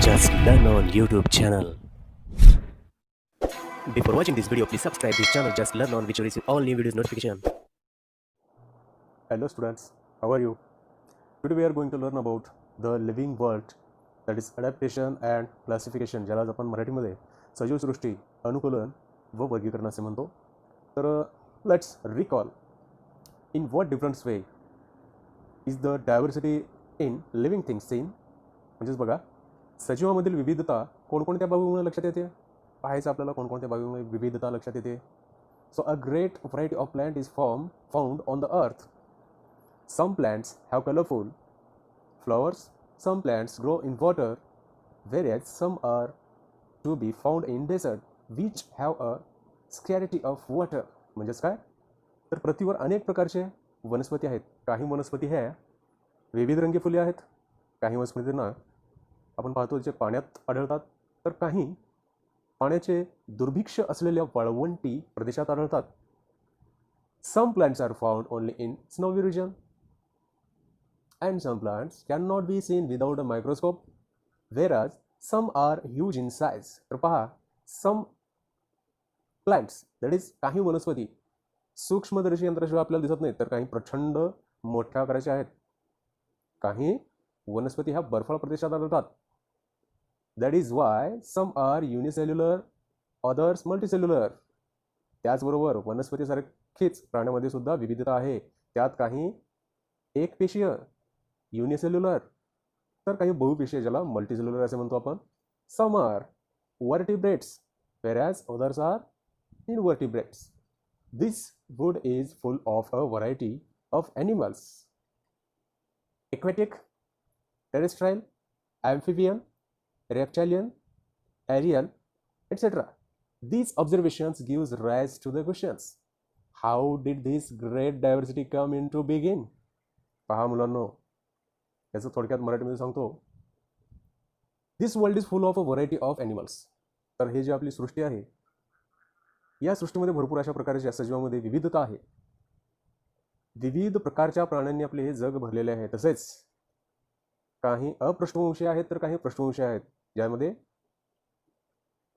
Just learn on YouTube channel. Before watching this video, please subscribe this channel. Just learn on which will receive all new videos notification. Hello students, how are you? Today we are going to learn about the living world, that is adaptation and classification, ज्याला आपण मराठीमध्ये सजीवसृष्टी, अनुकूलन व वर्गीकरण असे म्हणतो. तर let's recall in what different way is the diversity in living things scene. म्हणजेच बघा, सजीवामधील विविधता कोणकोणत्या बाबीमुळे लक्षात येते, पाहायचं आपल्याला कोणकोणत्या बाबीमुळे विविधता लक्षात येते. So a great variety of plant is found on the earth. Some plants have colorful flowers, some plants grow in water, whereas some are to be found in desert which have a scarcity of water. म्हणजेच काय, तर पृथ्वीवर अनेक प्रकारचे वनस्पती आहेत. काही वनस्पती ह्या विविध रंगी फुले आहेत, काही वनस्पतींना आपण पाहतो जे पाण्यात आढळतात, तर काही पाण्याचे दुर्भिक्ष असलेल्या वाळवंटी प्रदेशात आढळतात. Some plants are found only in snowy region and some plants cannot be seen without a microscope, whereas some are huge in size. तर पहा, some plants, that is काही वनस्पती सूक्ष्मदर्शी यंत्राशिवाय आपल्याला दिसत नाहीत, तर काही प्रचंड मोठ्या आकाराचे आहेत. काही वनस्पती ह्या बर्फाळ प्रदेशात आढळतात. That is why some are unicellular, others multicellular. त्याचबरोबर वनस्पतीसारखीच प्राण्यामध्ये सुद्धा विविधता आहे. त्यात काही एकपेशीय युनिसेल्युलर, तर काही बहुपेशीय ज्याला मल्टीसेल्युलर असे म्हणतो आपण. Some are vertebrates whereas others are invertebrates. This wood is full of a variety of animals: aquatic, terrestrial, amphibian, reptilian, aerial, etc. These observations gives rise to the questions: how did this great diversity come into being? पहा मुलांनो, याचं थोडक्यात मराठीमध्ये सांगतो. This world is full of a variety of animals. तर हे जे आपली सृष्टी आहे, या सृष्टीमध्ये भरपूर अशा प्रकारच्या सजीवामध्ये विविधता आहे. विविध प्रकारच्या प्राण्यांनी आपले हे जग भरलेले आहे. तसेच काही अपृष्ठवंशी आहेत, तर काही पृष्ठवंशी आहेत, ज्यामध्ये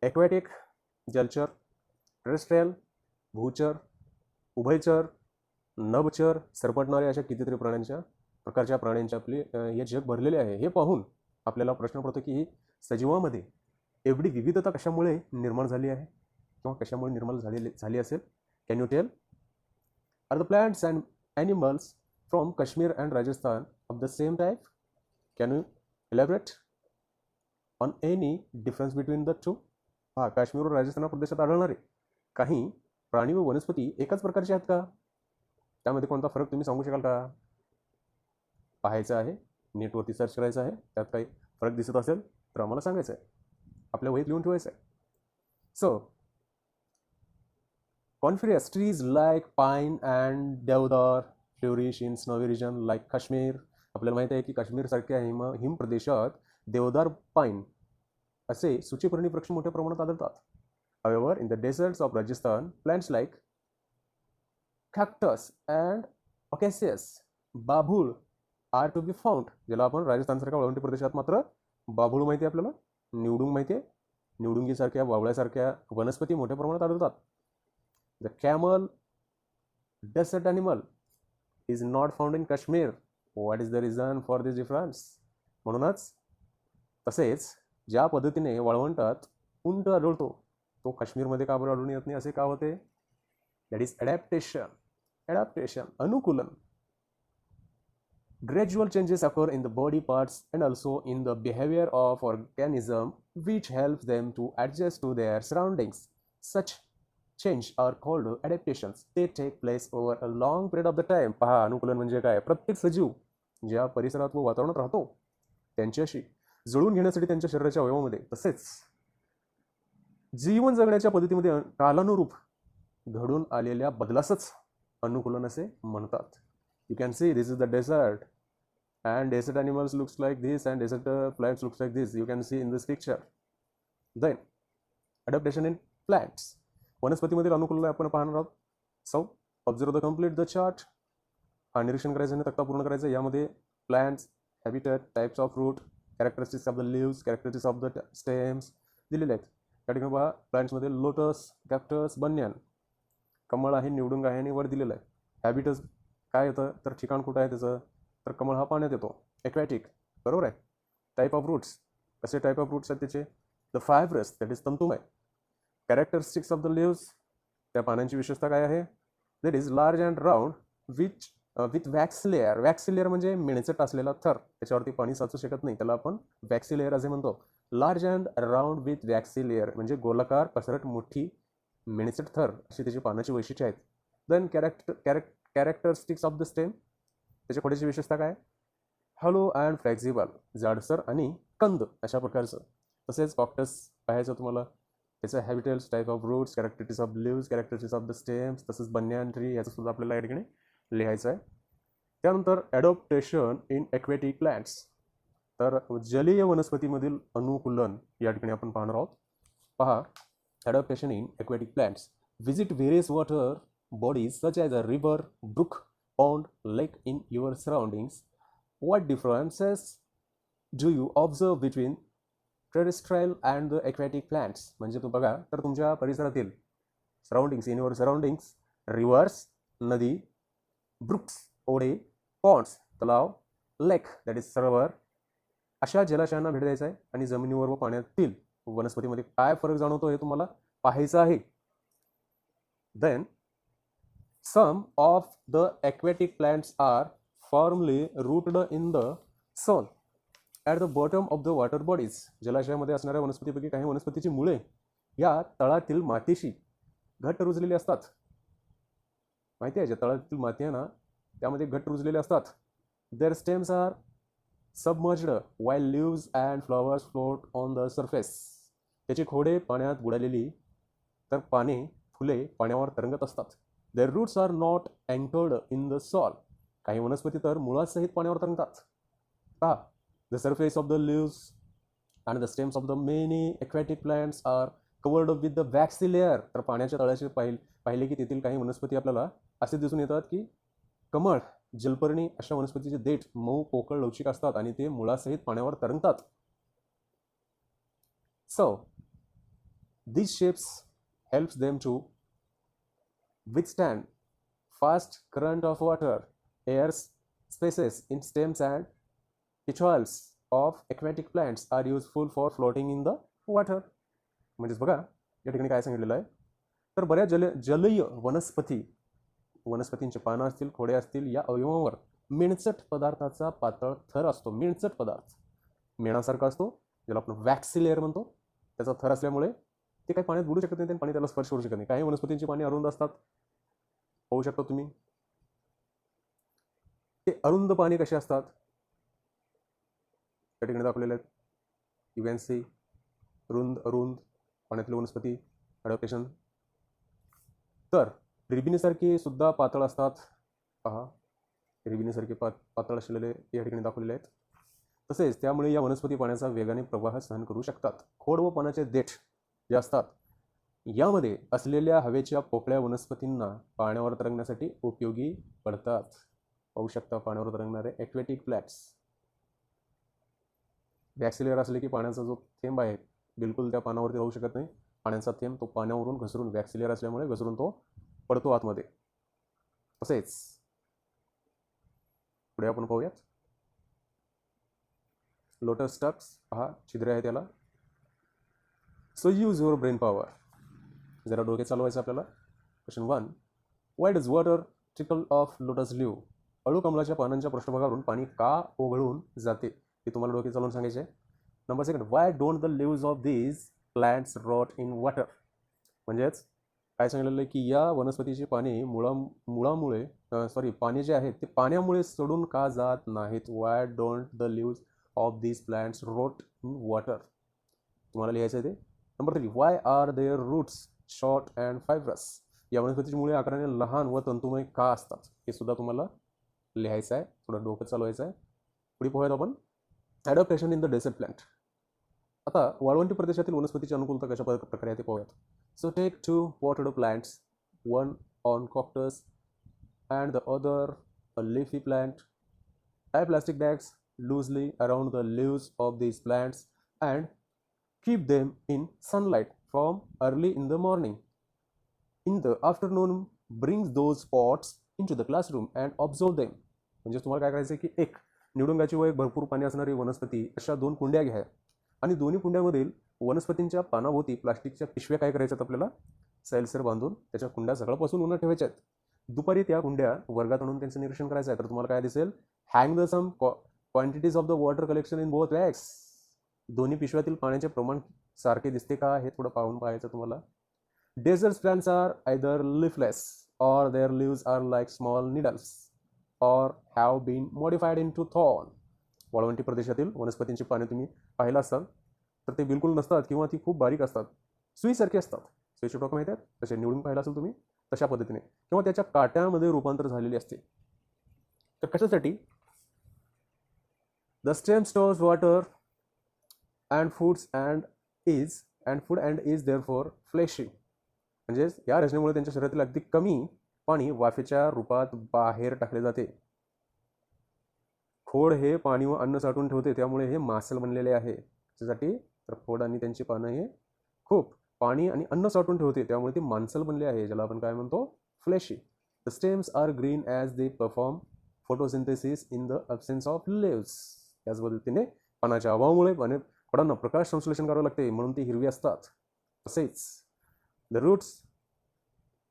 ॲक्वॅटिक, जलचर, टेरेस्ट्रियल, भूचर, उभयचर, नभचर, सरपटणारे अशा कितीतरी प्रकारच्या प्राण्यांचे आपले हे जग भरलेले आहे. हे पाहून आपल्याला प्रश्न पडतो की सजीवामध्ये एवढी विविधता कशामुळे निर्माण झाली आहे किंवा कशामुळे निर्माण झाली असेल. Can you tell? Are the plants and animals from Kashmir and Rajasthan of the same type? Can you elaborate on any difference between the two? हा, काश्मीर व राजस्थान प्रदेशात आढळणारे काही प्राणी व वनस्पती एकाच प्रकारचे आहेत का? त्यामध्ये कोणता फरक तुम्ही सांगू शकाल का? पाहायचं आहे, नेटवरती सर्च करायचं आहे. त्यात काही फरक दिसत असेल तर आम्हाला सांगायचं आहे, आपल्या वहीत लिहून ठेवायचं आहे. So coniferous trees like pine and deodar flourish in snowy region like Kashmir. आपल्याला माहिती आहे की काश्मीरसारख्या हिम प्रदेशात देवदार, पाईन असे सूचीपर्णी वृक्ष मोठ्या प्रमाणात आढळतात. However, in the deserts of Rajasthan, plants like cactus and acacias, बाभूळ आर टू बी फाउंड. ज्याला आपण राजस्थानसारख्या वाळवंटी प्रदेशात मात्र बाभूळ माहिती आहे आपल्याला, निवडुंग माहिती आहे. निवडुंगीसारख्या, वावळ्यासारख्या वनस्पती मोठ्या प्रमाणात आढळतात. The camel, dessert animal, is not found in Kashmir. What is the reason for this difference? म्हणूनच तसेच ज्या पद्धतीने वाळवंटात उंट आढळतो, तो काश्मीरमध्ये का बरं आढळून येत नाही, असे का होते? दॅट इज ॲडॅप्टेशन, अनुकूलन. Gradual changes occur in the body parts and also in the behavior of organism which helps them to adjust to their surroundings. Such change are called adaptations. They take place over a long period of the time. पहा, अनुकूलन म्हणजे काय? प्रत्येक सजीव ज्या परिसरात व वातावरणात राहतो त्यांच्याशी जुळून घेण्यासाठी त्यांच्या शरीराच्या अवयवामध्ये, तसेच जीवन जगण्याच्या पद्धतीमध्ये कालानुरूप घडून आलेल्या बदलासच अनुकूलन असे म्हणतात. You can see this is the desert and desert animals looks like this and desert plants looks like this. You can see in this picture. Then adaptation in plants. वनस्पतीमधील अनुकूलन आपण पाहणार आहोत. So observe the complete the chart. हा, निरीक्षण करायचं आणि तक्ता पूर्ण करायचं. यामध्ये plants, habitat, types of fruit, characteristics of the leaves, characteristics of the stems दिलेले आहेत. त्या ठिकाणी पहा प्लांट्समध्ये लोटस, कॅक्टस, बन्यान, कमळ आहे, निवडुंग आहे आणि वर दिलेलं आहे. हॅबिटस काय येतं तर ठिकाण कुठं आहे त्याचं, तर कमळ हा पाण्यात येतो. एक्वॅटिक, बरोबर आहे. टाईप ऑफ रूट्स, कसे टाईप ऑफ रूट्स आहेत त्याचे, द फायब्रस दॅट इज तंतुमय. कॅरेक्टरिस्टिक्स ऑफ द लिव्स, त्या पानांची विशेषता काय आहे, that is large and round with wax layer. Wax layer म्हणजे मिणचट असलेला थर, त्याच्यावरती पाणी साचू शकत नाही, त्याला आपण वॅक्सी लेअर असे म्हणतो. Large and round with waxy layer म्हणजे गोलाकार पसरट मोठी मिणचट थर, अशी त्याची पानाची वैशिष्ट्ये आहेत. Then characteristics of the stem, त्याच्या पुढेची विशेषता काय, हॅलो अँड फ्लेक्झिबल, जाडसर आणि कंद अशा प्रकारचं. तसेच कॉक्टस पाहायचं तुम्हाला, त्याचं habitats, type of roots, characteristics of leaves, characteristics of the stems, तसंच बन्यान ट्री याचं सुद्धा आपल्याला या ठिकाणी लिहायचं आहे. त्यानंतर ॲडॉप्टेशन इन एक्वेटिक प्लांट्स, तर जलीय वनस्पतीमधील अनुकूलन या ठिकाणी आपण पाहणार आहोत. पहा, ॲडॉप्टेशन in aquatic plants, visit various water bodies such as a river, brook, pond, lake in your surroundings. What differences do you observe between terrestrial and the aquatic plants? म्हणजे तू बघा तर तुमच्या परिसरातील surroundings, in your surroundings, reverse नदी, brooks ओढे, Pond's तलाव, लेक that is सरोवर, अशा जलाशयांना भेट द्यायचा आहे आणि जमिनीवर व पाण्यातील वनस्पतीमध्ये काय फरक जाणवतो हे तुम्हाला पाहायचं आहे. Then some of the aquatic plants are firmly rooted in the soil at the bottom of the water bodies. जलाशयामध्ये असणाऱ्या वनस्पतीपैकी काही वनस्पतीची मुळे या तळातील मातीशी घट्ट रुजलेली असतात. माहिती आहे, ज्या तळातील माती आहे ना त्यामध्ये घट्ट रुजलेले असतात. Their stems are submerged while leaves and flowers float on the surface. त्याची खोडे पाण्यात बुडालेली, तर पाने, फुले पाण्यावर तरंगत असतात. Their roots are not anchored in the soil. काही वनस्पती तर मुळासहित पाण्यावर तरंगतात. पहा, the surface of the leaves and the stems of the many aquatic plants are covered with the waxy layer. तर पाण्याच्या तळाशी पाहिले की तेथील काही वनस्पती आपल्याला असे दिसून येतात की कमळ, जलपर्णी अशा वनस्पतीचे देठ मऊ, पोकळ, लवचिक असतात आणि ते मुळासहित पाण्यावर तरंगतात. So these shapes helps them to withstand fast current of water. Air spaces in stems and petioles of aquatic plants are useful for floating in the water. म्हणजेच बघा या ठिकाणी काय सांगितलेलं आहे, तर बऱ्याच जलीय वनस्पतींचे पानं असतील, खोडे असतील, या अवयवांवर मिणचट पदार्थाचा पातळ थर असतो. मिणचट पदार्थ मेणासारखा असतो, ज्याला आपण वॅक्सी लेअर म्हणतो. त्याचा थर असल्यामुळे ते काही पाण्यात बुडू शकत नाही, पाणी त्याला स्पर्श करू शकत नाही. काही वनस्पतींची पाने अरुंद असतात, पाहू शकता तुम्ही. ते अरुंद पाने कसे असतात त्या ठिकाणी दाखवलेले आहेत. यू कॅन सी अरुंद पाण्यातील वनस्पती ॲडॉप्टेशन. तर रिबिनीसारखे सुद्धा पातळ असतात. पहा, रिबिनीसारखे पातळ असलेले या ठिकाणी दाखवलेले आहेत. तसेच त्यामुळे या वनस्पती पाण्याचा वेगाने प्रवाह सहन करू शकतात. खोड व पानाचे देठ जे असतात यामध्ये असलेल्या हवेच्या पोकळ्या वनस्पतींना पाण्यावर तरंगण्यासाठी उपयोगी पडतात. पाहू शकता पाण्यावर तरंगणारे ॲक्वेटिक प्लॅंट्स. वॅक्सी लेअर असले की पाण्याचा जो थेंब आहे बिलकुल त्या पानावरती राहू शकत नाही. पाण्याचा थेंब तो पाण्यावरून घसरून, वॅक्सी लेअर असल्यामुळे घसरून तो पडतो आतमध्ये. तसेच पुढे आपण पाहूयात लोटस स्टक्स. पहा, छिद्रे आहे त्याला. So use your brain power. जरा डोके चालवायचं आपल्याला. Question 1, why does water trickle off lotus leaf. अळू कमलाच्या पानांच्या पृष्ठभागावरून पाणी का ओघळून जाते हे तुम्हाला डोके चालवून सांगायचे आहे. Number 2, why don't the leaves of these plants rot in water. म्हणजेच काय सांगितलेलं आहे की या वनस्पतीची पाने पाने जे आहेत ते पाण्यामुळे सोडून का जात नाहीत. Why don't the leaves of these plants rot in water तुम्हाला लिहायचं आहे ते. Number 3, why are their roots short and fibrous. या वनस्पतीची मुळे आकाराने लहान व तंतुमय का असतात हे सुद्धा तुम्हाला लिहायचं आहे. थोडं डोकं चालवायचं आहे. पुढे पाहूयात आपण ॲडॉप्टेशन इन द डेझर्ट प्लांट. आता वाळवंटी प्रदेशातील वनस्पतीची अनुकूलता कशा प्रकारे आहे ते पाहूयात. So take 2 potted plants, one on cactus and the other a leafy plant. Tie plastic bags loosely around the leaves of these plants and keep them in sunlight from early in the morning. In the afternoon, brings those pots into the classroom and observe them. म्हणजे तुम्हाला काय करायचं आहे की एक निवडुंगाची व एक भरपूर पाणी असणारी वनस्पती अशा 2 कुंड्या घ्या आणि दोन्ही कुंड्यामधील वनस्पतींच्या पानाभोवती प्लास्टिकच्या पिशव्या काय करायच्यात आपल्याला सैलसर बांधून त्याच्या कुंड्या सगळ्यापासून उन्हात ठेवायच्या आहेत. दुपारी त्या कुंड्या वर्गात आणून त्यांचं निरीक्षण करायचं आहे. तर तुम्हाला काय दिसेल, hang the some quantities of the water collection in both bags. दोन्ही पिशव्यातील पाण्याचे प्रमाण सारखे दिसते का हे थोडं पाहून पाहायचं तुम्हाला. Desert plants are either leafless or their leaves are like small needles or have been modified into thorn. वाळवंटी प्रदेशातील वनस्पतींची पाने तुम्ही पाहिला असाल तर ते बिलकुल नसतात किंवा ती खूप बारीक असतात, सुईसारखी असतात. सुईचे टोक माहिती आहेत, तसे निवडून पाहिला असेल तुम्ही तशा पद्धतीने, किंवा त्याच्या काट्यामध्ये रूपांतर झालेली असते. तर कशासाठी? The stem stores water and foods and food and is therefore fleshy. म्हणजेच या रचनेमुळे त्यांच्या शरीरातील अगदी कमी पाणी वाफेच्या रूपात बाहेर टाकले जाते. खोड हे पाणी व अन्न साठवून ठेवते, त्यामुळे हे मांसल बनलेले आहे. त्यासाठी तर खोड आणि त्यांची पानं हे खूप पाणी आणि अन्न साठवून ठेवते, त्यामुळे ते मांसल बनले आहे, ज्याला आपण काय म्हणतो, fleshy. The stems are green as they perform photosynthesis in the absence of leaves. त्याच पद्धतीने पानाच्या अभावामुळे खोडांना प्रकाश संश्लेषण करावे लागते, म्हणून ती हिरवी असतात. तसेच the roots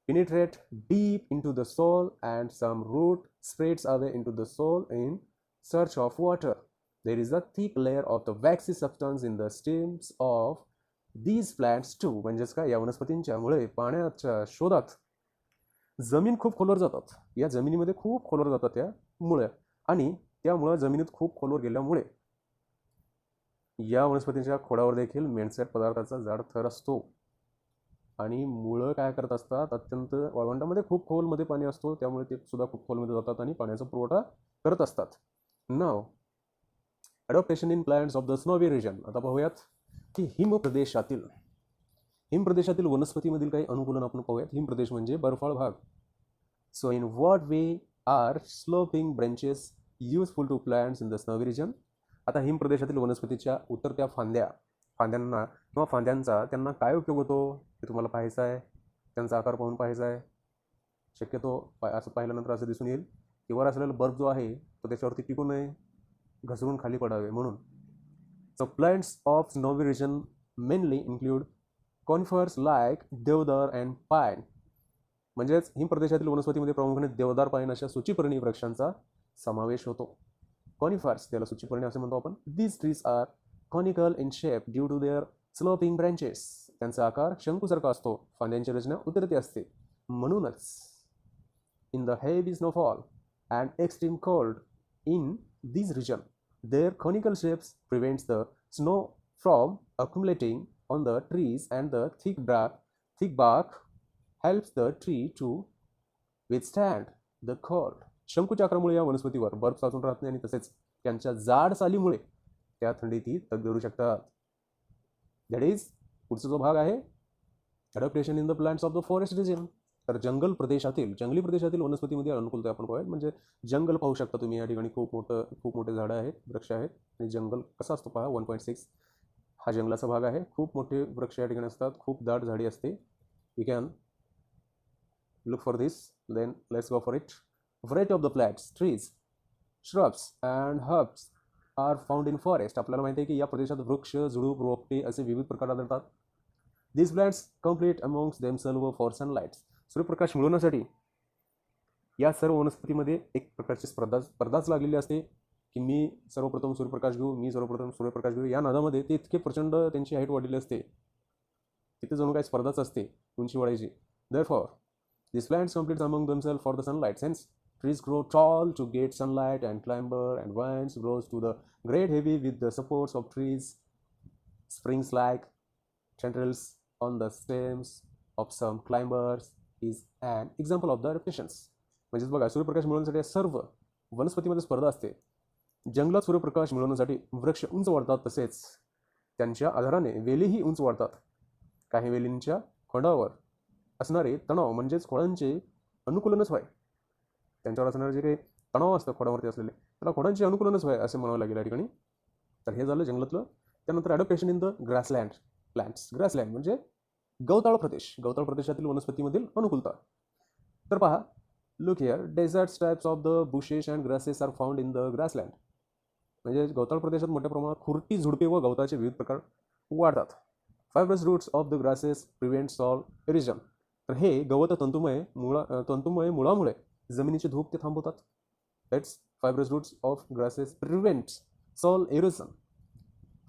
penetrate deep into the soil and some root spreads away into the soil in search of water. There is a thick layer of the waxy substance in the stems of these plants too. म्हणजेच काय, या वनस्पतींच्या मुळे पाण्याच्या शोधात जमीन खूप खोलवर जातात. या जमिनीमध्ये खूप खोलवर जातात त्या मुळे, आणि त्यामुळे जमिनीत खूप खोलवर गेल्यामुळे या वनस्पतींच्या खोडावर देखील मेणसट पदार्थाचा जाड थर असतो. आणि मुळं काय करत असतात, अत्यंत वाळवंटामध्ये खूप खोलमध्ये पाणी असतो, त्यामुळे ते सुद्धा खूप खोलमध्ये जातात आणि पाण्याचा पुरवठा करत असतात. नाव adaptation in plants of the snowy region. आता पाहूयात की हिमप्रदेशातील वनस्पतीमधील काही अनुकूलन आपण पाहूयात. हिमप्रदेश म्हणजे बर्फाळ भाग. So in what way are sloping branches useful to plants in the snowy region. आता हिमप्रदेशातील वनस्पतीच्या उतरत्या फांद्यांना किंवा फांद्यांचा त्यांना काय उपयोग होतो हे तुम्हाला पाहायचं आहे. त्यांचा आकार पाहून पाहायचा आहे. शक्यतो असं पाहिल्यानंतर असं दिसून येईल की वर असलेला बर्फ जो आहे तो त्याच्यावरती टिकू नये, घसरून खाली पडावे म्हणून. So plants of snowy region mainly include conifers like deodar and pine. म्हणजेच हिमप्रदेशातील वनस्पतीमध्ये प्रामुख्याने देवदार, पाईन अशा सूचीपर्णी वृक्षांचा समावेश होतो. कॉनिफर्स, त्याला सूचीपर्णी असे म्हणतो आपण. These trees are conical in shape due to their sloping branches. त्यांचा आकार शंकूसारखा असतो, फांद्यांची रचना उतरती असते म्हणूनच. In the heavy snowfall and extreme cold in this region, their conical shapes prevents the snow from accumulating on the trees, and the thick bark helps the tree to withstand the cold. शंकूच्या आकारामुळे या वनस्पतीवर बर्फ साचून राहत नाही, आणि तसेच त्यांच्या जाड सालीमुळे त्या थंडीत तग धरू शकतात. दॅट इज पुढचा जो भाग आहे, adaptation in the plants of the forest region. तर जंगली प्रदेशातील वनस्पतीमध्ये अनुकूलता आपण पाहूयात. म्हणजे जंगल पाहू शकता तुम्ही, या ठिकाणी खूप मोठे झाडं आहेत, वृक्ष आहेत. आणि जंगल कसा असतो पहा, 1.6 हा जंगलाचा भाग आहे. खूप मोठे वृक्ष या ठिकाणी असतात, खूप दाट झाडी असते. You can look for this, then let's go for it. Variety of the plants, trees, shrubs and herbs are found in forest. आपल्याला माहिती आहे की या प्रदेशात वृक्ष, झुडूप, रोपटे असे विविध प्रकार आढळतात. दिस plants complete amongst देमसेल्व्ह for sunlight. सूर्यप्रकाश मिळवण्यासाठी या सर्व वनस्पतीमध्ये एक प्रकारची स्पर्धाच लागलेली असते की मी सर्वप्रथम सूर्यप्रकाश घेऊ. या नादामध्ये ते इतके प्रचंड त्यांची हाईट वाढलेली असते, तिथे जणू काही स्पर्धाच असते उंची वाढायची. Therefore, these plants compete among themselves for the sunlight. Since trees grow tall to get sunlight and climber, and vines grows to the great heavy with the supports of trees. Springs like tendrils on the stems of some climbers is an example of the adaptations. म्हणजेच बघा, सूर्यप्रकाश मिळवण्यासाठी सर्व वनस्पतीमध्ये स्पर्धा असते. जंगलात सूर्यप्रकाश मिळवण्यासाठी वृक्ष उंच वाढतात, तसेच त्यांच्या आधाराने वेलीही उंच वाढतात. काही वेलींच्या खोडावर असणारे तणाव म्हणजेच खोडांचे अनुकूलनच व्हाय. त्यांच्यावर असणारे जे काही तणाव असतं खोडावरती असलेले त्याला खोडांचे अनुकूलनच आहे असे म्हणावं लागेल या ठिकाणी. तर हे झालं जंगलातलं. त्यानंतर adaptation in the grassland plants. Grassland म्हणजे गवताळ प्रदेश, गवताळ प्रदेशातील वनस्पतीमधील अनुकूलता. तर पहा, look here, deserts types of the bushes and grasses are found in the grassland. म्हणजे गवताळ प्रदेशात मोठ्या प्रमाणात खुरटी, झुडपे व गवताचे विविध प्रकार वाढतात. Fibrous roots of the grasses prevent soil erosion. तर हे गवत तंतुमय मुळामुळे जमिनीची धूप ते थांबवतात. That's fibrous roots of grasses prevents soil erosion.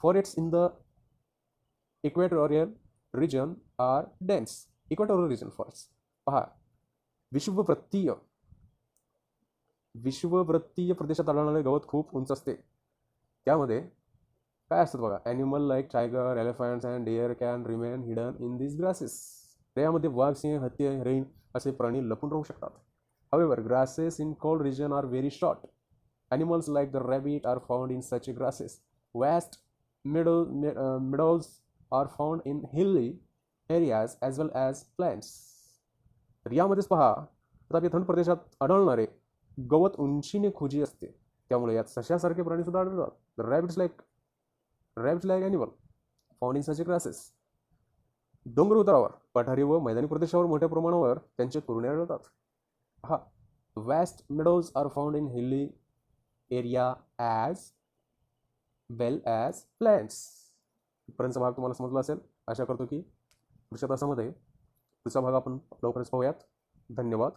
Forests in the equatorial region are dense. Equatorial region forest. पहा, विषुववृत्तीय प्रदेशात आढळणारे गवत खूप उंच असते. त्यामध्ये काय असतात बघा, animal like tiger, elephants and deer can remain hidden in this grasses. त्यामध्ये वाघ, सिंह, हत्ती, हरिण असे प्राणी लपून राहू शकतात. However, grasses in cold region are very short. Animals like the rabbit are found in such grasses. Vast meadows are found in hilly areas as well as plains. तर यामध्येच पहा, तथापि थंड प्रदेशात आढळणारे गवत उंचीने खोजी असते, त्यामुळे यात सशासारखे प्राणी सुद्धा आढळतात. Rabbit's like animal found in such grasses. डोंगर उतारावर, पठारी व मैदानी प्रदेशावर मोठ्या प्रमाणावर त्यांचे कुरणे आढळतात. हा, vast meadows are found in hilly area as well as plants. इथपर्यंतचा भाग तुम्हाला समजला असेल. आशा करतो की पुढच्या तासामध्ये पुढचा भाग आपण लवकरच पाहूयात. धन्यवाद.